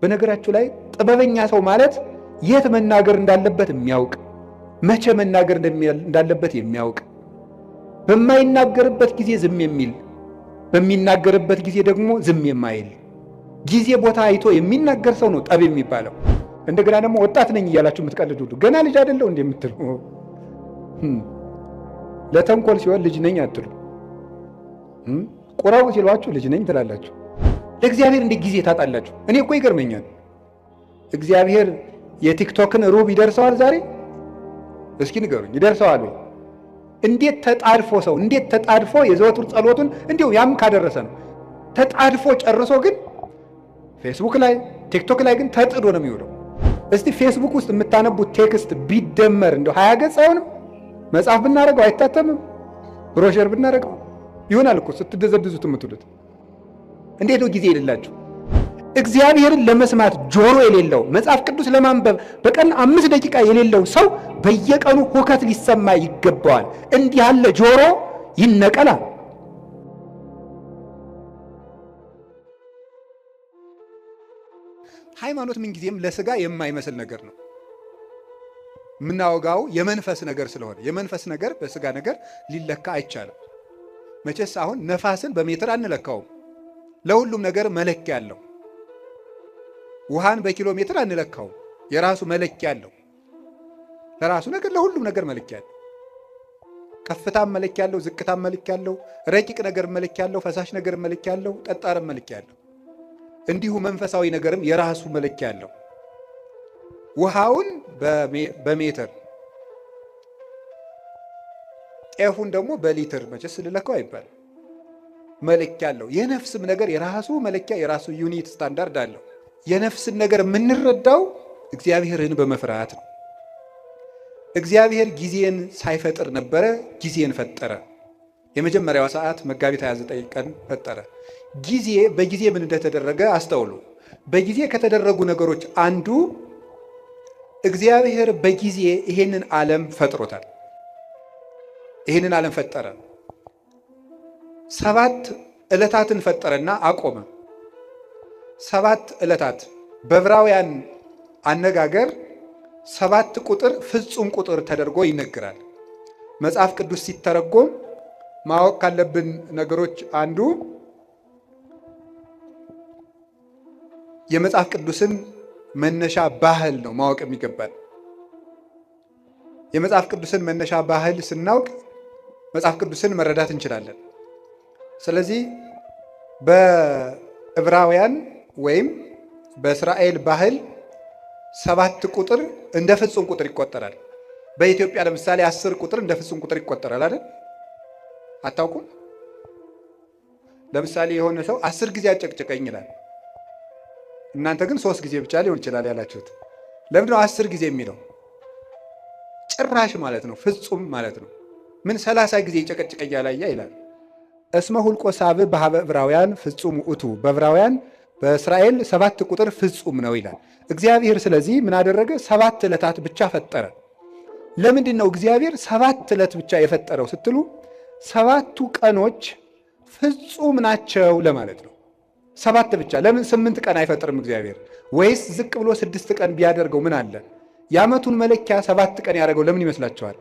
በነገራችሁ ላይ ጥበበኛ ሰው ማለት የት መናገር እንዳለበት የሚያውቅ፣ መቼ መናገር እንዳለበት የሚያውቅ፣ በማይናገርበት ጊዜ ዝም የሚል፣ በሚናገርበት ጊዜ ደግሞ ዝም የማይል፣ ጊዜ ቦታ አይቶ የሚናገር ሰው ነው ጠቢብ የሚባለው። እንደገና ደግሞ ወጣት ነኝ እያላችሁ የምትቀልዱ ሁሉ ገና ልጅ አይደለው እንደምትሉ ለተንኮል ሲሆን ልጅ ነኝ አትሉ። ቁራው ሲሏችሁ ልጅ ነኝ ትላላችሁ። ለእግዚአብሔር እንዴት ጊዜ ታጣላችሁ? እኔ እኮ ይገርመኛል። እግዚአብሔር የቲክቶክን ሩብ ይደርሰዋል ዛሬ? እስኪ ንገሩኝ፣ ይደርሰዋል ወይ? እንዴት ተጣድፎ ሰው እንዴት ተጣድፎ የዘወትር ጸሎቱን እንዲሁ ያም ካደረሰ ነው ተጣድፎ ጨርሶ፣ ግን ፌስቡክ ላይ ቲክቶክ ላይ ግን ተጥዶ ነው የሚውለው። እስቲ ፌስቡክ ውስጥ የምታነቡት ቴክስት ቢደመር እንደው 20 ገጽ አይሆንም? መጽሐፍ ብናደርገው አይታተምም? ብሮሸር ብናደርገው ይሆናል እኮ ስትደዘድዙት የምትሉት። እንዴት ነው ጊዜ የሌላችሁ? እግዚአብሔርን ለመስማት ጆሮ የሌለው መጽሐፍ ቅዱስ ለማንበብ በቀን 5 ደቂቃ የሌለው ሰው በየቀኑ ሁከት ሊሰማ ይገባዋል። እንዲህ ያለ ጆሮ ይነቀላል። ሃይማኖት ምንጊዜም ለስጋ የማይመስል ነገር ነው። የምናወጋው የመንፈስ ነገር ስለሆነ የመንፈስ ነገር በስጋ ነገር ሊለካ አይቻልም። መቼስ አሁን ነፋስን በሜትር አንለካውም። ለሁሉም ነገር መለኪያ አለው። ውሃን በኪሎ ሜትር አንለካውም። የራሱ መለኪያ አለው። ለራሱ ነገር ለሁሉም ነገር መለኪያ አለው። ከፍታም መለኪያ አለው፣ ዝቅታም መለኪያ አለው፣ ረቂቅ ነገር መለኪያ አለው፣ ፈሳሽ ነገር መለኪያ አለው፣ ጠጣርም መለኪያ አለው። እንዲሁ መንፈሳዊ ነገርም የራሱ መለኪያ አለው። ውሃውን በሜትር ጤፉን ደግሞ በሊትር መቼስ ልለካው አይባልም። መለኪያ አለው። የነፍስም ነገር የራሱ መለኪያ የራሱ ዩኒት ስታንዳርድ አለው። የነፍስን ነገር የምንረዳው እግዚአብሔርን በመፍራት ነው። እግዚአብሔር ጊዜን ሳይፈጥር ነበረ፣ ጊዜን ፈጠረ። የመጀመሪያዋ ሰዓት መጋቢት 29 ቀን ፈጠረ። ጊዜ በጊዜ ምን እንደተደረገ አስተውሉ። በጊዜ ከተደረጉ ነገሮች አንዱ እግዚአብሔር በጊዜ ይሄንን ዓለም ፈጥሮታል። ይሄንን ዓለም ፈጠረ። 7 ዕለታትን ፈጠረና አቆመ። 7 ዕለታት በዕብራውያን አነጋገር 7 ቁጥር ፍጹም ቁጥር ተደርጎ ይነገራል። መጽሐፍ ቅዱስ ሲተረጎም ማወቅ ካለብን ነገሮች አንዱ የመጽሐፍ ቅዱስን መነሻ ባህል ነው ማወቅ የሚገባል። የመጽሐፍ ቅዱስን መነሻ ባህል ስናውቅ መጽሐፍ ቅዱስን መረዳት እንችላለን። ስለዚህ በዕብራውያን ወይም በእስራኤል ባህል 7 ቁጥር እንደ ፍጹም ቁጥር ይቆጠራል። በኢትዮጵያ ለምሳሌ 10 ቁጥር እንደ ፍጹም ቁጥር ይቆጠራል አይደል? አታውቁም? ለምሳሌ የሆነ ሰው 10 ጊዜ አጨቅጭቀኝ ይላል። እናንተ ግን 3 ጊዜ ብቻ ሊሆን ይችላል ያላችሁት። ለምንድነው 10 ጊዜ የሚለው? ጭራሽ ማለት ነው፣ ፍጹም ማለት ነው። ምን 30 ጊዜ ጨቀጭቀኝ ያላያ ይላል። እስመ ሁልቆ ሳብዕ በኀበ ዕብራውያን ፍጹም ውእቱ፣ በዕብራውያን በእስራኤል 7 ቁጥር ፍጹም ነው ይላል እግዚአብሔር። ስለዚህ ምን አደረገ? 7 ዕለታት ብቻ ፈጠረ። ለምንድን ነው እግዚአብሔር 7 ዕለት ብቻ የፈጠረው ስትሉ 7ቱ ቀኖች ፍጹም ናቸው ለማለት ነው። 7 ብቻ። ለምን 8 ቀን አይፈጥርም እግዚአብሔር? ወይስ ዝቅ ብሎ 6 ቀን ቢያደርገው ምን አለ? የዓመቱን መለኪያ 7 ቀን ያደረገው ለምን ይመስላችኋል?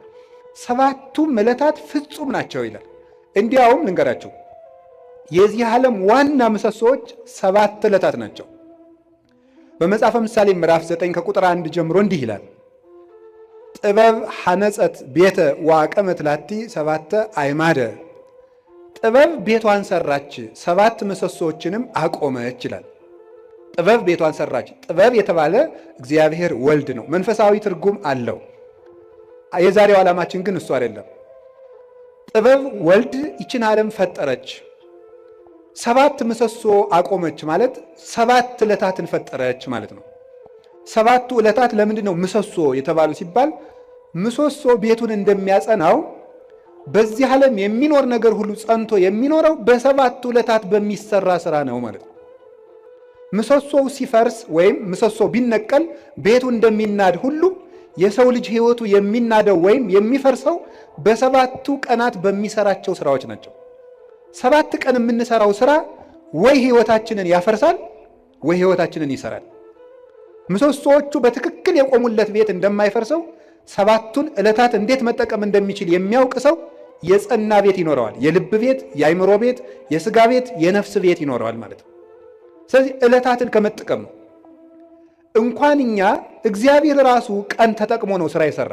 7ቱም ዕለታት ፍጹም ናቸው ይላል። እንዲያውም ልንገራቸው፣ የዚህ ዓለም ዋና ምሰሶዎች 7 ዕለታት ናቸው። በመጽሐፈ ምሳሌ ምዕራፍ 9 ከቁጥር 1 ጀምሮ እንዲህ ይላል፣ ጥበብ ሐነጸት ቤተ ወአቀመት ላቲ 7 አዕማደ። ጥበብ ቤቷን ሰራች 7 ምሰሶዎችንም አቆመች ይላል። ጥበብ ቤቷን ሰራች። ጥበብ የተባለ እግዚአብሔር ወልድ ነው። መንፈሳዊ ትርጉም አለው። የዛሬው ዓላማችን ግን እሱ አይደለም። ጥበብ ወልድ ይችን ዓለም ፈጠረች፣ 7 ምሰሶ አቆመች ማለት 7 ዕለታትን ፈጠረች ማለት ነው። 7ቱ ዕለታት ለምንድን ነው ምሰሶ የተባሉ ሲባል ምሰሶ ቤቱን እንደሚያጸናው በዚህ ዓለም የሚኖር ነገር ሁሉ ጸንቶ የሚኖረው በ7ቱ ዕለታት በሚሰራ ስራ ነው ማለት ነው። ምሰሶው ሲፈርስ ወይም ምሰሶ ቢነቀል ቤቱ እንደሚናድ ሁሉ የሰው ልጅ ሕይወቱ የሚናደው ወይም የሚፈርሰው በ7ቱ ቀናት በሚሰራቸው ስራዎች ናቸው። 7 ቀን የምንሰራው ስራ ወይ ሕይወታችንን ያፈርሳል ወይ ሕይወታችንን ይሰራል። ምሰሶዎቹ በትክክል የቆሙለት ቤት እንደማይፈርሰው ሰባቱን ዕለታት እንዴት መጠቀም እንደሚችል የሚያውቅ ሰው የጸና ቤት ይኖረዋል። የልብ ቤት፣ የአይምሮ ቤት፣ የሥጋ ቤት፣ የነፍስ ቤት ይኖረዋል ማለት ነው። ስለዚህ ዕለታትን ከመጠቀም ነው። እንኳን እኛ እግዚአብሔር ራሱ ቀን ተጠቅሞ ነው ስራ የሰራ።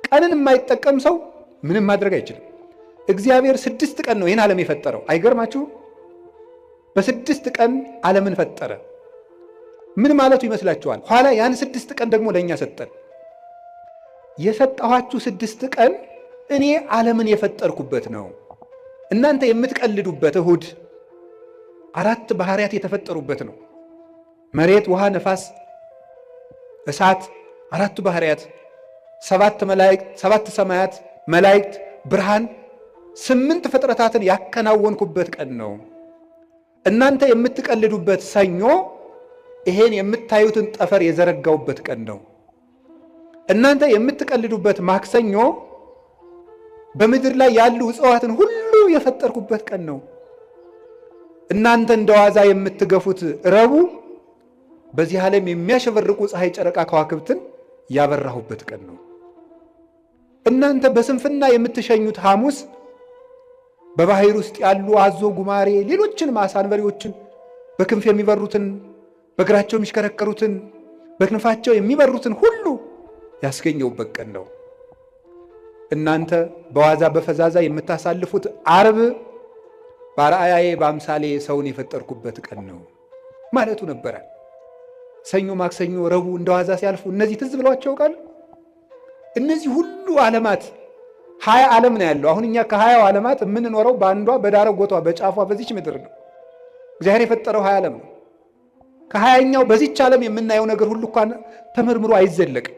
ቀንን የማይጠቀም ሰው ምንም ማድረግ አይችልም። እግዚአብሔር 6 ቀን ነው ይህን ዓለም የፈጠረው። አይገርማችሁ? በ6 ቀን ዓለምን ፈጠረ። ምን ማለቱ ይመስላችኋል? ኋላ ያን 6 ቀን ደግሞ ለእኛ ሰጠን። የሰጠኋችሁ 6 ቀን እኔ ዓለምን የፈጠርኩበት ነው። እናንተ የምትቀልዱበት እሁድ 4 ባህሪያት የተፈጠሩበት ነው። መሬት፣ ውሃ፣ ነፋስ፣ እሳት 4 ባህሪያት፣ 7 መላእክት፣ 7 ሰማያት፣ መላእክት፣ ብርሃን 8 ፍጥረታትን ያከናወንኩበት ቀን ነው። እናንተ የምትቀልዱበት ሰኞ ይሄን የምታዩትን ጠፈር የዘረጋውበት ቀን ነው። እናንተ የምትቀልዱበት ማክሰኞ በምድር ላይ ያሉ እጽዋትን ሁሉ የፈጠርኩበት ቀን ነው። እናንተ እንደዋዛ የምትገፉት ረቡዕ በዚህ ዓለም የሚያሸበርቁ ፀሐይ፣ ጨረቃ፣ ከዋክብትን ያበራሁበት ቀን ነው። እናንተ በስንፍና የምትሸኙት ሐሙስ በባህር ውስጥ ያሉ አዞ፣ ጉማሬ፣ ሌሎችን አንበሪዎችን በክንፍ የሚበሩትን፣ በእግራቸው የሚሽከረከሩትን፣ በክንፋቸው የሚበሩትን ሁሉ ያስገኘውበት ቀን ነው። እናንተ በዋዛ በፈዛዛ የምታሳልፉት ዓርብ በአርአያዬ በአምሳሌ ሰውን የፈጠርኩበት ቀን ነው ማለቱ ነበረ። ሰኞ፣ ማክሰኞ፣ ረቡዕ እንደዋዛ ሲያልፉ እነዚህ ትዝ ብሏቸው ያውቃሉ? እነዚህ ሁሉ ዓለማት 20 ዓለም ነው ያለው። አሁን እኛ ከ20 ዓለማት የምንኖረው በአንዷ በዳረጎቷ በጫፏ በዚች ምድር ነው። እግዚአብሔር የፈጠረው 20 ዓለም ነው። ከ20ኛው በዚች ዓለም የምናየው ነገር ሁሉ እንኳን ተመርምሮ አይዘለቅም።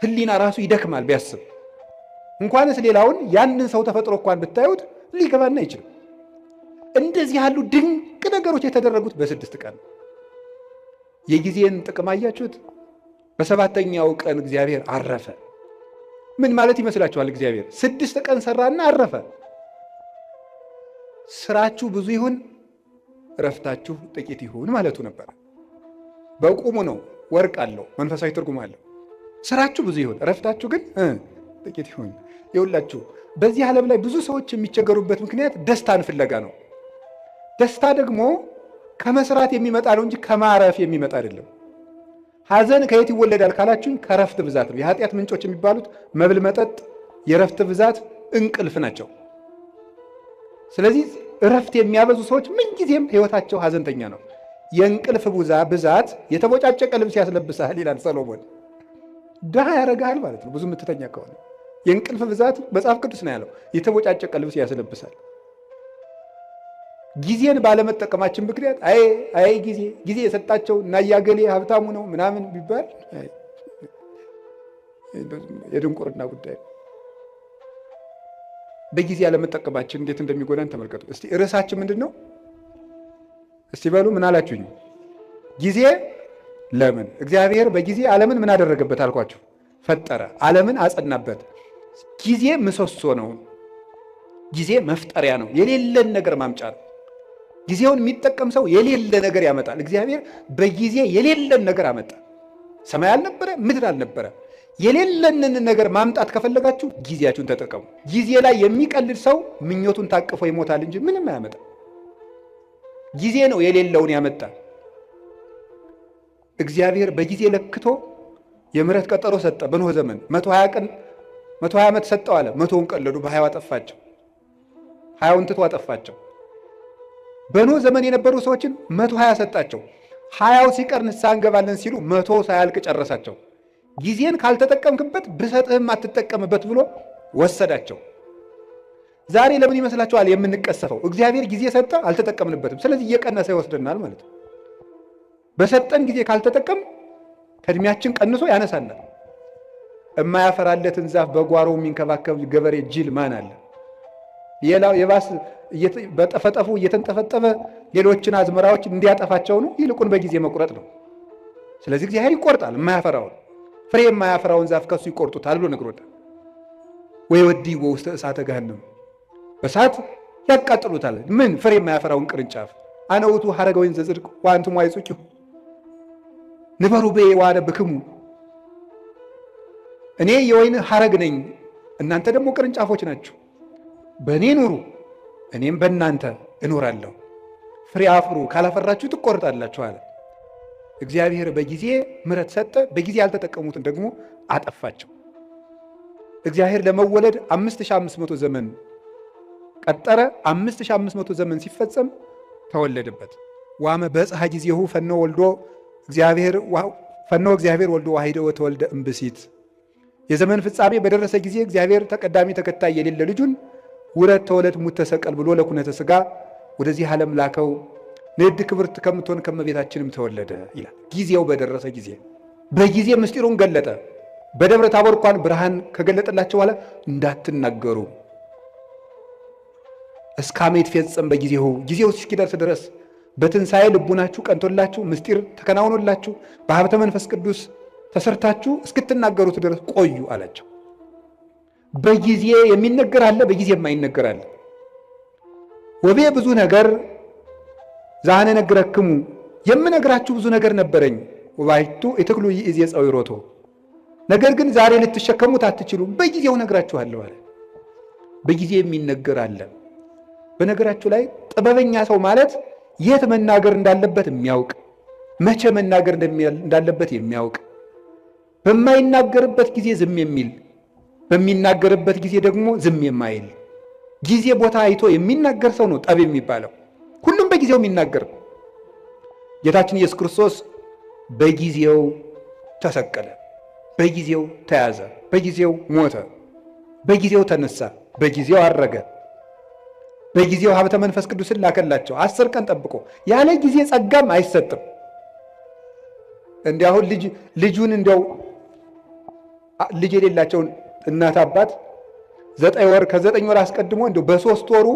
ሕሊና ራሱ ይደክማል ቢያስብ። እንኳንስ ሌላውን ያንን ሰው ተፈጥሮ እንኳን ብታዩት ሊገባና አይችልም። እንደዚህ ያሉ ድንቅ ነገሮች የተደረጉት በ6 ቀን። የጊዜን ጥቅም አያችሁት? በ7ኛው ቀን እግዚአብሔር አረፈ። ምን ማለት ይመስላችኋል? እግዚአብሔር 6 ቀን ሰራና አረፈ። ስራችሁ ብዙ ይሁን እረፍታችሁ ጥቂት ይሁን ማለቱ ነበር። በቁሙ ነው። ወርቅ አለው፣ መንፈሳዊ ትርጉም አለው። ስራችሁ ብዙ ይሁን እረፍታችሁ ግን ጥቂት ይሁን። ይኸውላችሁ በዚህ ዓለም ላይ ብዙ ሰዎች የሚቸገሩበት ምክንያት ደስታን ፍለጋ ነው። ደስታ ደግሞ ከመስራት የሚመጣ ነው እንጂ ከማረፍ የሚመጣ አይደለም። ሐዘን ከየት ይወለዳል ካላችሁኝ ከረፍት ብዛት ነው። የኃጢአት ምንጮች የሚባሉት መብል፣ መጠጥ፣ የረፍት ብዛት፣ እንቅልፍ ናቸው። ስለዚህ እረፍት የሚያበዙ ሰዎች ምንጊዜም ሕይወታቸው ሐዘንተኛ ነው። የእንቅልፍ ብዛት የተቦጫጨቀ ልብስ ያስለብሳል ይላል ሰሎሞን። ድሃ ያደርግሃል ማለት ነው ብዙ የምትተኛ ከሆነ። የእንቅልፍ ብዛት መጽሐፍ ቅዱስ ነው ያለው፣ የተቦጫጨቀ ልብስ ያስለብሳል። ጊዜን ባለመጠቀማችን ምክንያት አይ ጊዜ የሰጣቸው እና ያገሌ ሀብታሙ ነው ምናምን ቢባል የድንቁርና ጉዳይ። በጊዜ ያለመጠቀማችን እንዴት እንደሚጎዳን ተመልከቱ። እስቲ ርዕሳችን ምንድን ነው? እስቲ በሉ ምን አላችሁኝ? ጊዜ ለምን? እግዚአብሔር በጊዜ ዓለምን ምን አደረገበት አልኳችሁ? ፈጠረ። ዓለምን አጸናበት። ጊዜ ምሰሶ ነው። ጊዜ መፍጠሪያ ነው። የሌለን ነገር ማምጫ ነው። ጊዜውን የሚጠቀም ሰው የሌለ ነገር ያመጣል። እግዚአብሔር በጊዜ የሌለን ነገር አመጣ። ሰማይ አልነበረ፣ ምድር አልነበረ። የሌለንን ነገር ማምጣት ከፈለጋችሁ ጊዜያችሁን ተጠቀሙ። ጊዜ ላይ የሚቀልድ ሰው ምኞቱን ታቅፎ ይሞታል እንጂ ምንም አያመጣ። ጊዜ ነው የሌለውን ያመጣ። እግዚአብሔር በጊዜ ለክቶ የምህረት ቀጠሮ ሰጠ። በኖህ ዘመን 120 ዓመት ሰጠው አለ። 100ውን ቀለዱ፣ በ20 አጠፋቸው። 20ውን ትቶ አጠፋቸው። በኖህ ዘመን የነበሩ ሰዎችን 120 ሰጣቸው። 20ው ሲቀር ንስሐ እንገባለን ሲሉ 100 ሳያልቅ ጨረሳቸው። ጊዜን ካልተጠቀምክበት ብሰጥህም አትጠቀምበት ብሎ ወሰዳቸው። ዛሬ ለምን ይመስላችኋል የምንቀሰፈው? እግዚአብሔር ጊዜ ሰጠ፣ አልተጠቀምንበትም። ስለዚህ እየቀነሰ ይወስደናል ማለት ነው። በሰጠን ጊዜ ካልተጠቀም ከእድሜያችን ቀንሶ ያነሳናል። የማያፈራለትን ዛፍ በጓሮ የሚንከባከብ ገበሬ ጅል ማን አለ? ሌላው የባስ በጠፈጠፉ እየተንጠፈጠፈ ሌሎችን አዝመራዎች እንዲያጠፋቸው ነው። ይልቁን በጊዜ መቁረጥ ነው። ስለዚህ እግዚአብሔር ይቆርጣል። የማያፈራውን ፍሬ የማያፈራውን ዛፍ ከሱ ይቆርጡታል ብሎ ነግሮታል። ወይ ወዲዎ ውስተ እሳተ ገሃነም፣ በእሳት ያቃጥሉታል። ምን ፍሬ የማያፈራውን ቅርንጫፍ። አነ ውእቱ ሐረገ ወይን ዘጽድቅ ወአንትሙ አይጹቂሁ፣ ንበሩ በየዋነ ብክሙ እኔ የወይን ሐረግ ነኝ፣ እናንተ ደግሞ ቅርንጫፎች ናችሁ። በእኔ ኑሩ፣ እኔም በእናንተ እኖራለሁ። ፍሬ አፍሩ፣ ካላፈራችሁ ትቆርጣላችሁ አለ። እግዚአብሔር በጊዜ ምሕረት ሰጠ፣ በጊዜ ያልተጠቀሙትን ደግሞ አጠፋቸው። እግዚአብሔር ለመወለድ 5500 ዘመን ቀጠረ። 5500 ዘመን ሲፈጸም ተወለደበት። ዋመ በጽሐ ጊዜሁ ፈኖ እግዚአብሔር ወልዶ ዋሂደ ወተወልደ እምብእሲት። የዘመን ፍጻሜ በደረሰ ጊዜ እግዚአብሔር ተቀዳሚ ተከታይ የሌለ ልጁን ውረድ ተወለድ ሙት ተሰቀል ብሎ ለኩነተ ሥጋ ወደዚህ ዓለም ላከው። ንዕድ ክብርት ከምትሆን ከመቤታችንም ተወለደ ይላል። ጊዜው በደረሰ ጊዜ በጊዜ ምስጢሩን ገለጠ። በደብረ ታቦር እንኳን ብርሃን ከገለጠላቸው በኋላ እንዳትናገሩ እስካመ ይትፌጸም በጊዜሁ፣ ጊዜው እስኪደርስ ድረስ በትንሣኤ ልቡናችሁ ቀንቶላችሁ ምስጢር ተከናውኖላችሁ በሀብተ መንፈስ ቅዱስ ተሰርታችሁ እስክትናገሩት ድረስ ቆዩ አላቸው። በጊዜ የሚነገር አለ፣ በጊዜ የማይነገር አለ። ወቤ ብዙ ነገር ዛነ ነግረክሙ፣ የምነግራችሁ ብዙ ነገር ነበረኝ። ወባይቱ ኢትክሉ ይእዜ ጸዊሮቶ፣ ነገር ግን ዛሬ ልትሸከሙት አትችሉም፣ በጊዜው ነግራችኋለሁ አለ። በጊዜ የሚነገር አለ። በነገራችሁ ላይ ጥበበኛ ሰው ማለት የት መናገር እንዳለበት የሚያውቅ፣ መቼ መናገር እንዳለበት የሚያውቅ፣ በማይናገርበት ጊዜ ዝም የሚል፣ በሚናገርበት ጊዜ ደግሞ ዝም የማይል፣ ጊዜ ቦታ አይቶ የሚናገር ሰው ነው ጠብ የሚባለው። ሁሉም በጊዜው የሚናገር። ጌታችን ኢየሱስ ክርስቶስ በጊዜው ተሰቀለ፣ በጊዜው ተያዘ፣ በጊዜው ሞተ፣ በጊዜው ተነሳ፣ በጊዜው አረገ፣ በጊዜው ሀብተ መንፈስ ቅዱስን ላከላቸው 10 ቀን ጠብቆ። ያለ ጊዜ ጸጋም አይሰጥም። እንዲህ አሁን ልጁን እንዲያው ልጅ የሌላቸውን እናት አባት 9 ወር ከ9 ወር አስቀድሞ እንዲያው በ3 ወሩ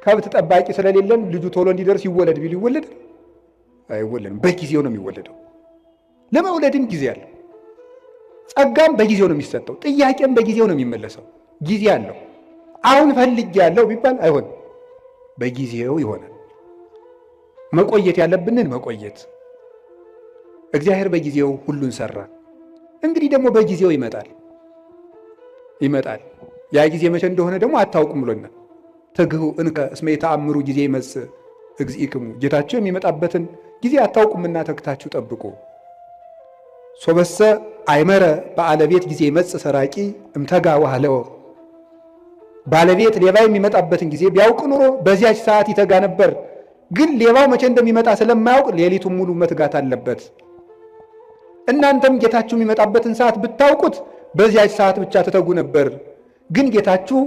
ከብት ጠባቂ ስለሌለን ልጁ ቶሎ እንዲደርስ ይወለድ ቢሉ ይወለድ አይወለድም። በጊዜው ነው የሚወለደው። ለመውለድም ጊዜ አለው። ጸጋም በጊዜው ነው የሚሰጠው። ጥያቄም በጊዜው ነው የሚመለሰው። ጊዜ አለው። አሁን ፈልግ ያለው ቢባል አይሆንም፣ በጊዜው ይሆናል። መቆየት ያለብንን መቆየት። እግዚአብሔር በጊዜው ሁሉን ሰራ። እንግዲህ ደግሞ በጊዜው ይመጣል። ያ ጊዜ መቼ እንደሆነ ደግሞ አታውቁም ብሎናል። ትግሁ እንከ እስመ የተአምሩ ጊዜ ይመጽእ እግዚእክሙ፣ ጌታችሁ የሚመጣበትን ጊዜ አታውቁምና ተግታችሁ ጠብቁ። ሶበሰ አይመረ በአለቤት ጊዜ ይመጽእ ሰራቂ እምተጋ ዋህለወ፣ ባለቤት ሌባ የሚመጣበትን ጊዜ ቢያውቅ ኑሮ በዚያች ሰዓት ይተጋ ነበር። ግን ሌባው መቼ እንደሚመጣ ስለማያውቅ ሌሊቱን ሙሉ መትጋት አለበት። እናንተም ጌታችሁ የሚመጣበትን ሰዓት ብታውቁት በዚያች ሰዓት ብቻ ትተጉ ነበር። ግን ጌታችሁ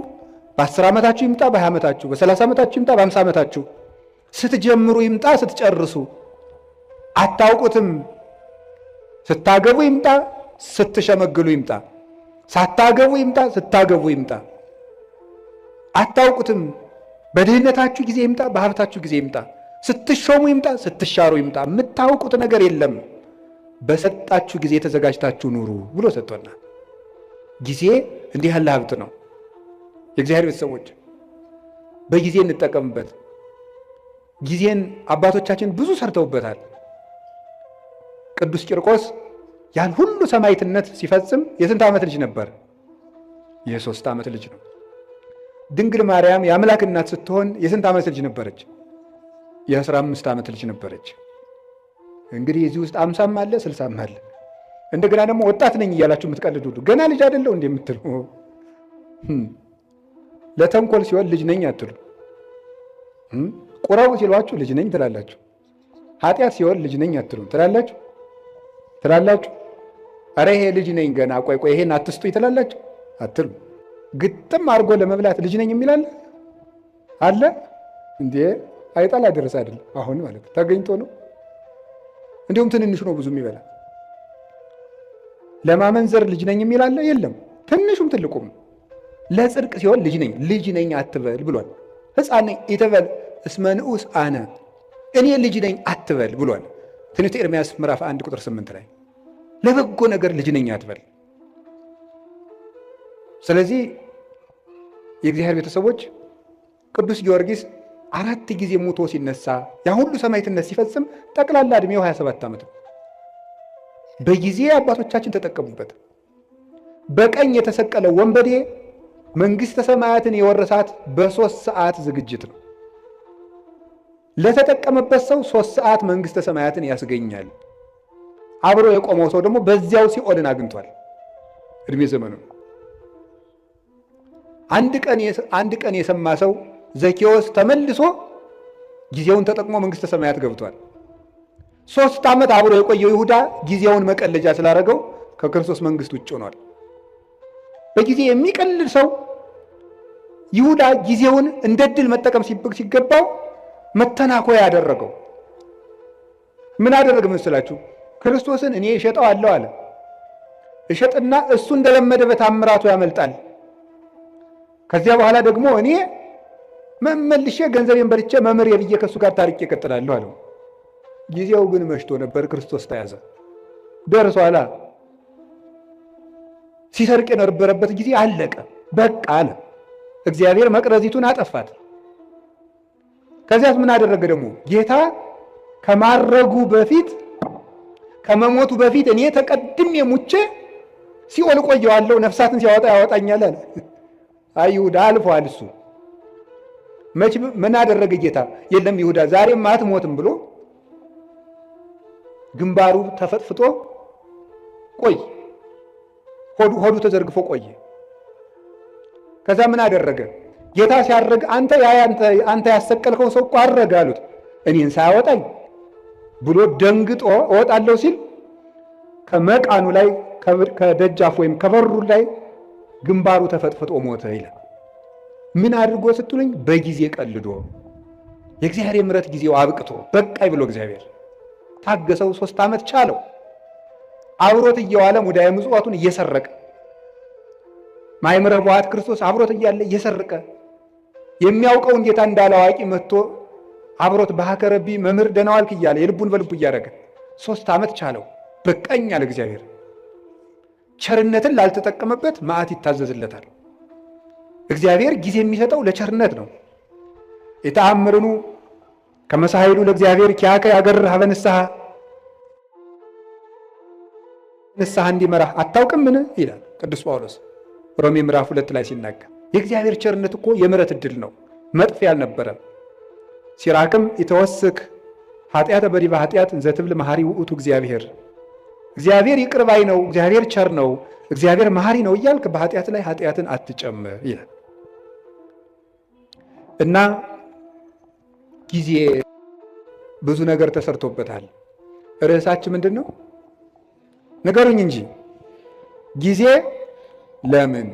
በ10 ዓመታችሁ ይምጣ፣ በ20 ዓመታችሁ፣ በ30 ዓመታችሁ ይምጣ፣ በ50 ዓመታችሁ፣ ስትጀምሩ ይምጣ፣ ስትጨርሱ አታውቁትም። ስታገቡ ይምጣ፣ ስትሸመግሉ ይምጣ፣ ሳታገቡ ይምጣ፣ ስታገቡ ይምጣ፣ አታውቁትም። በድህነታችሁ ጊዜ ይምጣ፣ በሀብታችሁ ጊዜ ይምጣ፣ ስትሾሙ ይምጣ፣ ስትሻሩ ይምጣ፣ የምታውቁት ነገር የለም። በሰጣችሁ ጊዜ ተዘጋጅታችሁ ኑሩ ብሎ ሰጥቶናል። ጊዜ እንዲህ ያለ ሀብት ነው። የእግዚአብሔር ቤተሰቦች በጊዜ እንጠቀምበት። ጊዜን አባቶቻችን ብዙ ሰርተውበታል። ቅዱስ ቂርቆስ ያን ሁሉ ሰማዕትነት ሲፈጽም የስንት ዓመት ልጅ ነበር? የ3 ዓመት ልጅ ነው። ድንግል ማርያም የአምላክ እናት ስትሆን የስንት ዓመት ልጅ ነበረች? የ15 ዓመት ልጅ ነበረች። እንግዲህ እዚህ ውስጥ 50ም አለ 60ም አለ። እንደገና ደግሞ ወጣት ነኝ እያላችሁ የምትቀልዱ ሁሉ ገና ልጅ አይደለው እንዴ የምትሉ፣ ለተንኮል ሲሆን ልጅ ነኝ አትሉ። ቁረቡ ሲሏችሁ ልጅ ነኝ ትላላችሁ። ኃጢአት ሲሆን ልጅ ነኝ አትሉ ትላላችሁ። አረ ይሄ ልጅ ነኝ ገና ቆይ ይሄን አትስጡ ትላላችሁ አትሉ። ግጥም አድርጎ ለመብላት ልጅ ነኝ የሚል አለ እንዴ? አይጣላ ድረስ አይደለም አሁን ማለት ተገኝቶ ነው። እንዲሁም ትንንሽ ነው ብዙ የሚበላ። ለማመንዘር ልጅ ነኝ የሚል አለ? የለም። ትንሹም ትልቁም ለጽድቅ ሲሆን ልጅ ነኝ አትበል ብሏል። ሕፃን ነኝ ኢትበል እስመ ንዑስ አነ፣ እኔ ልጅ ነኝ አትበል ብሏል። ትንቢተ ኤርምያስ ምዕራፍ 1 ቁጥር 8 ላይ ለበጎ ነገር ልጅ ነኝ አትበል። ስለዚህ የእግዚአብሔር ቤተሰቦች ቅዱስ ጊዮርጊስ 4 ጊዜ ሞቶ ሲነሳ ያ ሁሉ ሰማዕትነት ሲፈጽም ጠቅላላ ዕድሜው 27 ዓመት ነው። በጊዜ አባቶቻችን ተጠቀሙበት። በቀኝ የተሰቀለ ወንበዴ መንግሥተ ሰማያትን የወረሳት በ3 ሰዓት ዝግጅት ነው። ለተጠቀመበት ሰው 3 ሰዓት መንግሥተ ሰማያትን ያስገኛል። አብሮ የቆመው ሰው ደግሞ በዚያው ሲኦልን አግኝቷል እድሜ ዘመኑ። አንድ ቀን የሰማ ሰው ዘኬዎስ ተመልሶ ጊዜውን ተጠቅሞ መንግሥተ ሰማያት ገብቷል። 3 ዓመት አብሮ የቆየው ይሁዳ ጊዜውን መቀለጃ ስላደረገው ከክርስቶስ መንግሥት ውጭ ሆኗል። በጊዜ የሚቀልል ሰው ይሁዳ ጊዜውን እንደ ድል መጠቀም ሲገባው መተናኮያ ያደረገው። ምን አደረገ መስላችሁ? ክርስቶስን እኔ እሸጠዋለሁ አለ። እሸጥና እሱ እንደለመደ በታምራቱ ያመልጣል። ከዚያ በኋላ ደግሞ እኔ መመልሼ ገንዘቤን በልቼ መምህር የብዬ ከእሱ ጋር ታሪቄ እቀጥላለሁ አለው። ጊዜው ግን መሽቶ ነበር። ክርስቶስ ተያዘ። ደርሷላ። ሲሰርቅ የነበረበት ጊዜ አለቀ፣ በቃ አለ። እግዚአብሔር መቅረዚቱን አጠፋት። ከዚያስ ምን አደረገ ደግሞ? ጌታ ከማረጉ በፊት ከመሞቱ በፊት እኔ ተቀድሜ ሙቼ ሲኦል ቆየዋለሁ፣ ነፍሳትን ሲያወጣ ያወጣኛል አለ። ይሁዳ አልፏል። እሱ መች ምን አደረገ ጌታ? የለም ይሁዳ ዛሬም አትሞትም ብሎ ግንባሩ ተፈጥፍጦ ቆይ፣ ሆዱ ተዘርግፎ ቆየ። ከዛ ምን አደረገ ጌታ? ሲያርግ አንተ ያሰቀልከው ሰው እኮ አረገ አሉት። እኔን ሳያወጣኝ ብሎ ደንግጦ እወጣለሁ ሲል ከመቃኑ ላይ ከደጃፍ ወይም ከበሩ ላይ ግንባሩ ተፈጥፍጦ ሞተ ይላል። ምን አድርጎ ስትሉኝ፣ በጊዜ ቀልዶ የእግዚአብሔር የምሕረት ጊዜው አብቅቶ በቃይ ብሎ እግዚአብሔር ታገሰው። 3 ዓመት ቻለው። አብሮት እየዋለ ሙዳየ ምጽዋቱን እየሰረቀ ማይምረ ቧት ክርስቶስ አብሮት እያለ እየሰረቀ የሚያውቀውን ጌታ እንዳላዋቂ መጥቶ አብሮት በሀከረቢ መምህር ደህና ዋልክ እያለ የልቡን በልቡ እያደረገ 3 ዓመት ቻለው። በቃኝ አለ እግዚአብሔር። ቸርነትን ላልተጠቀመበት መዓት ይታዘዝለታል። እግዚአብሔር ጊዜ የሚሰጠው ለቸርነት ነው። የተአምርኑ ከመሳይሉ ለእግዚአብሔር ኪያከ ያገርህ ሀበ ንስሐ እንዲመራህ አታውቅምን ይላል ቅዱስ ጳውሎስ ሮሜ ምዕራፍ 2 ላይ ሲናገር። የእግዚአብሔር ቸርነት እኮ የምሕረት ዕድል ነው፣ መጥፊያ አልነበረም። ሲራክም ይተወስክ ኃጢአተ በዲበ ኃጢአት ዘትብል መሐሪ ውእቱ እግዚአብሔር። እግዚአብሔር ይቅር ባይ ነው፣ እግዚአብሔር ቸር ነው፣ እግዚአብሔር መሐሪ ነው እያልክ በኃጢአት ላይ ኃጢአትን አትጨምር ይላል እና ጊዜ ብዙ ነገር ተሰርቶበታል። ርዕሳችን ምንድን ነው? ንገሩኝ እንጂ ጊዜ ለምን?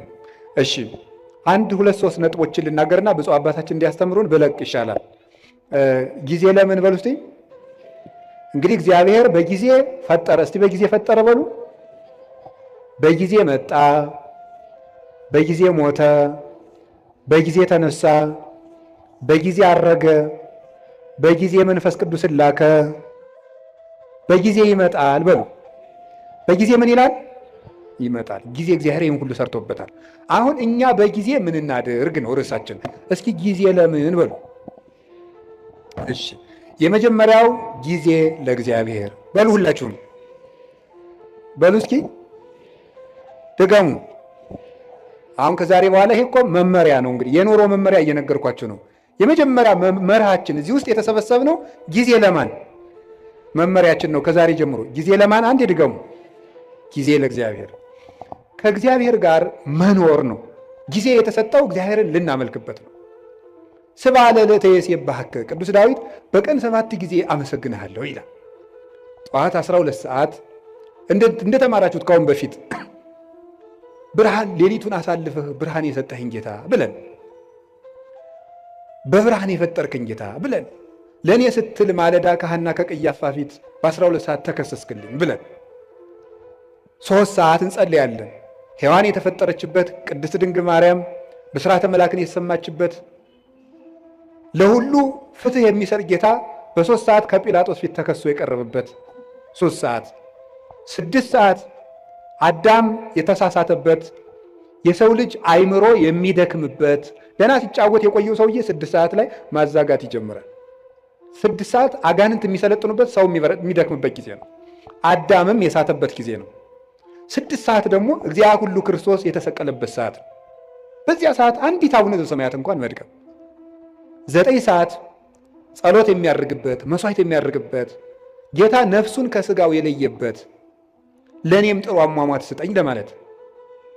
እሺ 1 2 3 ነጥቦችን ልናገርና ብፁዕ አባታችን እንዲያስተምሩን ብለቅ ይሻላል። ጊዜ ለምን በሉ እስቲ። እንግዲህ እግዚአብሔር በጊዜ ፈጠረ። እስቲ በጊዜ ፈጠረ በሉ። በጊዜ መጣ፣ በጊዜ ሞተ፣ በጊዜ ተነሳ፣ በጊዜ አረገ፣ በጊዜ መንፈስ ቅዱስን ላከ፣ በጊዜ ይመጣል በሉ። በጊዜ ምን ይላል? ይመጣል። ጊዜ እግዚአብሔር ይህን ሁሉ ሰርቶበታል። አሁን እኛ በጊዜ ምን እናድርግ ነው ርዕሳችን። እስኪ ጊዜ ለምን በሉ። እሺ የመጀመሪያው ጊዜ ለእግዚአብሔር በሉ። ሁላችሁም በሉ እስኪ ድገሙ። አሁን ከዛሬ በኋላ ይሄ እኮ መመሪያ ነው። እንግዲህ የኑሮ መመሪያ እየነገርኳችሁ ነው። የመጀመሪያ መርሃችን እዚህ ውስጥ የተሰበሰብነው ጊዜ ለማን መመሪያችን ነው። ከዛሬ ጀምሮ ጊዜ ለማን? አንድ ድገሙ። ጊዜ ለእግዚአብሔር። ከእግዚአብሔር ጋር መኖር ነው። ጊዜ የተሰጠው እግዚአብሔርን ልናመልክበት ነው። ስብሐ ለዕለተ ይሴብሐከ ቅዱስ ዳዊት በቀን 7 ጊዜ አመሰግንሃለሁ ይላል። ጠዋት 12 ሰዓት እንደተማራችሁት ካሁን በፊት ብርሃን ሌሊቱን አሳልፈህ ብርሃን የሰጠኸኝ ጌታ ብለን፣ በብርሃን የፈጠርከኝ ጌታ ብለን፣ ለእኔ ስትል ማለዳ ከሐና ከቀያፋ ፊት በ12 ሰዓት ተከሰስክልኝ ብለን 3 ሰዓት እንጸልያለን። ሔዋን የተፈጠረችበት ቅድስት ድንግል ማርያም ብስራተ መላክን የተሰማችበት ለሁሉ ፍትህ የሚሰጥ ጌታ በ3 ሰዓት ከጲላጦስ ፊት ተከሶ የቀረበበት 3 ሰዓት 6 ሰዓት አዳም የተሳሳተበት የሰው ልጅ አይምሮ የሚደክምበት ገና ሲጫወት የቆየው ሰውዬ 6 ሰዓት ላይ ማዛጋት ይጀምራል። 6 ሰዓት አጋንንት የሚሰለጥኑበት ሰው የሚደክምበት ጊዜ ነው። አዳምም የሳተበት ጊዜ ነው። 6 ሰዓት ደግሞ እግዚአብሔር ሁሉ ክርስቶስ የተሰቀለበት ሰዓት ነው። በዚያ ሰዓት አንዲት አቡነ ዘበሰማያት እንኳን መድገም 9 ሰዓት ጸሎት የሚያደርግበት መስዋዕት የሚያደርግበት ጌታ ነፍሱን ከስጋው የለየበት ለእኔም ጥሩ አሟሟት ስጠኝ ለማለት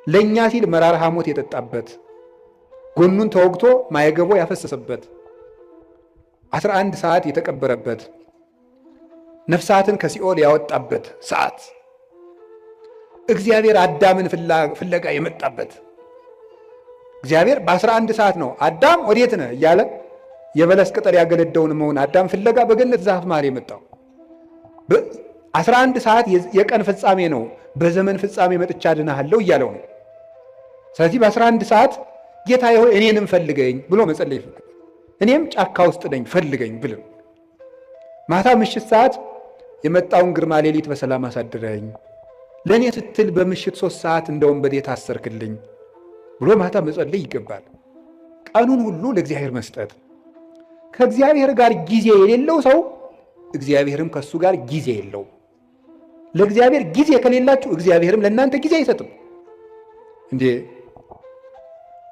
ለእኛ ሲል መራራ ሐሞት የጠጣበት ጎኑን ተወግቶ ማየገቦ ያፈሰሰበት 11 ሰዓት የተቀበረበት ነፍሳትን ከሲኦል ያወጣበት ሰዓት እግዚአብሔር አዳምን ፍለጋ የመጣበት እግዚአብሔር በ11 ሰዓት ነው አዳም ወዴት ነህ እያለ የበለስ ቅጠል ያገለደውን መሆን አዳም ፍለጋ በገነት ዛፍ መሃል የመጣው 11 ሰዓት የቀን ፍጻሜ ነው። በዘመን ፍጻሜ መጥቻ ድናሃለሁ እያለው ነው። ስለዚህ በ11 ሰዓት ጌታ ሆይ እኔንም ፈልገኝ ብሎ መጸለይ ይፈልጋል። እኔም ጫካ ውስጥ ነኝ ፈልገኝ ብሎ ማታ ምሽት ሰዓት የመጣውን ግርማ ሌሊት በሰላም አሳድረኝ፣ ለእኔ ስትል በምሽት 3 ሰዓት እንደ ወንበዴ ታሰርክልኝ ብሎ ማታ መጸለይ ይገባል። ቀኑን ሁሉ ለእግዚአብሔር መስጠት። ከእግዚአብሔር ጋር ጊዜ የሌለው ሰው እግዚአብሔርም ከሱ ጋር ጊዜ የለው። ለእግዚአብሔር ጊዜ ከሌላችሁ እግዚአብሔርም ለእናንተ ጊዜ አይሰጥም። እንዴ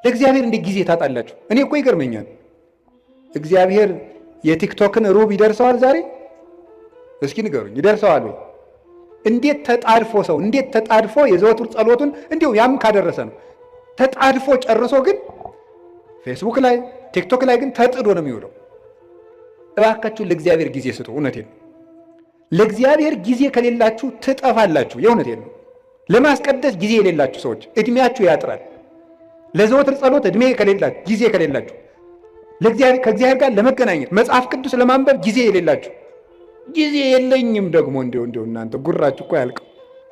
ለእግዚአብሔር እንዴ ጊዜ ታጣላችሁ? እኔ እኮ ይገርመኛል። እግዚአብሔር የቲክቶክን ሩብ ይደርሰዋል ዛሬ? እስኪ ንገሩኝ፣ ይደርሰዋል ወይ? እንዴት ተጣድፎ ሰው እንዴት ተጣድፎ የዘወትር ጸሎቱን እንዲሁ ያም ካደረሰ ነው ተጣድፎ ጨርሶ ግን ፌስቡክ ላይ ቲክቶክ ላይ ግን ተጥዶ ነው የሚውለው። እባካችሁ ለእግዚአብሔር ጊዜ ስጡ። እውነቴን ነው። ለእግዚአብሔር ጊዜ ከሌላችሁ ትጠፋላችሁ። የእውነቴን ነው። ለማስቀደስ ጊዜ የሌላችሁ ሰዎች እድሜያችሁ ያጥራል። ለዘወትር ጸሎት እድሜ ከሌላችሁ ጊዜ ከሌላችሁ ከእግዚአብሔር ጋር ለመገናኘት መጽሐፍ ቅዱስ ለማንበብ ጊዜ የሌላችሁ ጊዜ የለኝም ደግሞ እንዲሁ እናንተ ጉራችሁ እኮ ያልቀው።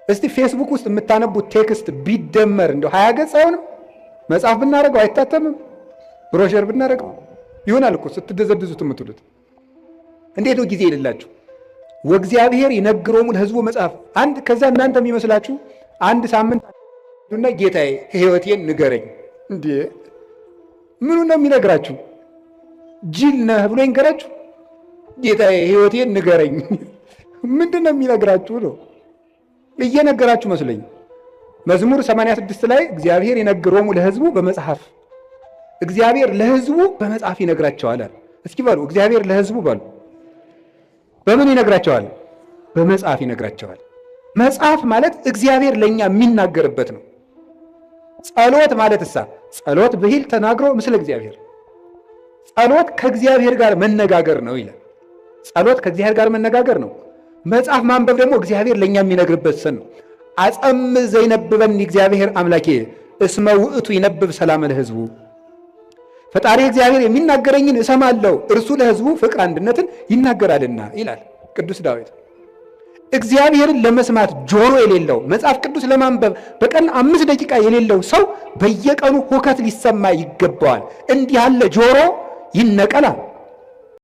እስቲ ፌስቡክ ውስጥ የምታነቡት ቴክስት ቢደመር እንዲሁ 20 ገጽ አይሆንም? መጽሐፍ ብናደርገው አይታተምም? ብሮሸር ብናደርገው ይሆናል እኮ ስትደዘድዙት የምትሉት። እንዴት ነው ጊዜ የሌላችሁ? ወእግዚአብሔር ይነግሮሙ ለሕዝቡ መጽሐፍ አንድ ከዛ እናንተ የሚመስላችሁ አንድ ሳምንት እና ጌታዬ ሕይወቴን ንገረኝ። እንዴ ምኑ ነው የሚነግራችሁ? ጅል ነህ ብሎ ይንገራችሁ? ጌታዬ ሕይወቴን ንገረኝ ምንድን ነው የሚነግራችሁ ነው? እየነገራችሁ መስለኝ። መዝሙር 86 ላይ እግዚአብሔር ይነግሮሙ ለሕዝቡ በመጽሐፍ እግዚአብሔር ለሕዝቡ በመጽሐፍ ይነግራቸዋል። እስኪ በሉ እግዚአብሔር ለሕዝቡ በሉ። በምን ይነግራቸዋል? በመጽሐፍ ይነግራቸዋል። መጽሐፍ ማለት እግዚአብሔር ለኛ የሚናገርበት ነው። ጸሎት ማለት ጸሎት ብሂል ተናግሮ ምስለ እግዚአብሔር፣ ጸሎት ከእግዚአብሔር ጋር መነጋገር ነው ይላል። ጸሎት ከእግዚአብሔር ጋር መነጋገር ነው። መጽሐፍ ማንበብ ደግሞ እግዚአብሔር ለኛ የሚነግርበት ሰን ነው። አጸም ዘይነብበኒ እግዚአብሔር አምላኬ እስመ ውእቱ ይነብብ ሰላም ለሕዝቡ። ፈጣሪ እግዚአብሔር የሚናገረኝን እሰማለሁ እርሱ ለሕዝቡ ፍቅር አንድነትን ይናገራልና ይላል ቅዱስ ዳዊት። እግዚአብሔርን ለመስማት ጆሮ የሌለው መጽሐፍ ቅዱስ ለማንበብ በቀን 5 ደቂቃ የሌለው ሰው በየቀኑ ሁከት ሊሰማ ይገባዋል። እንዲህ ያለ ጆሮ ይነቀላል።